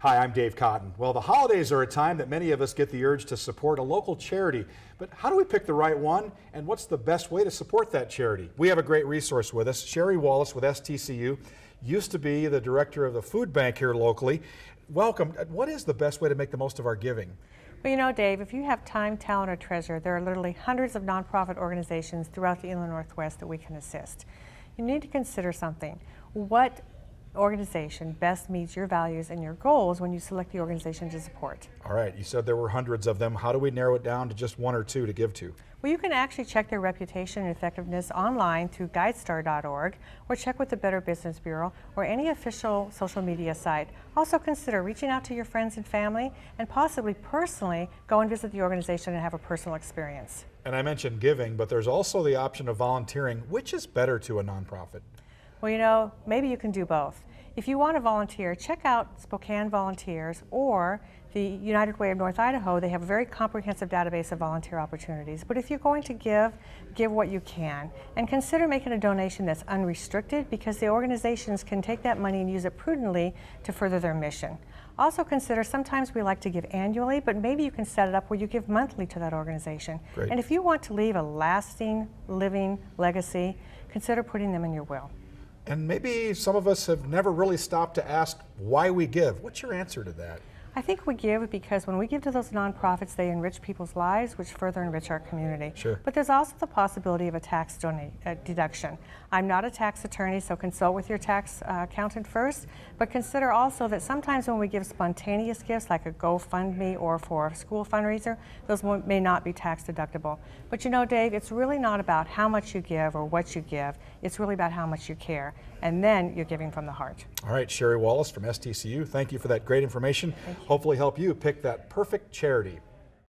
Hi, I'm Dave Cotton. Well, the holidays are a time that many of us get the urge to support a local charity. But how do we pick the right one, and what's the best way to support that charity? We have a great resource with us. Sherry Wallace with STCU used to be the director of the food bank here locally. Welcome. What is the best way to make the most of our giving? Well, you know, Dave, if you have time, talent, or treasure, there are literally hundreds of nonprofit organizations throughout the Inland Northwest that we can assist. You need to consider something. What organization best meets your values and your goals when you select the organization to support? All right, you said there were hundreds of them. How do we narrow it down to just one or two to give to? Well, you can actually check their reputation and effectiveness online through GuideStar.org or check with the Better Business Bureau or any official social media site. Also consider reaching out to your friends and family and possibly personally go and visit the organization and have a personal experience. And I mentioned giving, but there's also the option of volunteering. Which is better to a nonprofit? Well, you know, maybe you can do both. If you want to volunteer, check out Spokane Volunteers or the United Way of North Idaho. They have a very comprehensive database of volunteer opportunities. But if you're going to give what you can. And consider making a donation that's unrestricted, because the organizations can take that money and use it prudently to further their mission. Also consider, sometimes we like to give annually, but maybe you can set it up where you give monthly to that organization. Great. And if you want to leave a lasting, living legacy, consider putting them in your will. And maybe some of us have never really stopped to ask why we give. What's your answer to that? I think we give because when we give to those nonprofits, they enrich people's lives, which further enrich our community. Sure. But there's also the possibility of a tax deduction. I'm not a tax attorney, so consult with your tax accountant first, but consider also that sometimes when we give spontaneous gifts, like a GoFundMe or for a school fundraiser, those may not be tax deductible. But you know, Dave, it's really not about how much you give or what you give. It's really about how much you care, and then you're giving from the heart. All right, Sherry Wallace from STCU, thank you for that great information. Hopefully help you pick that perfect charity.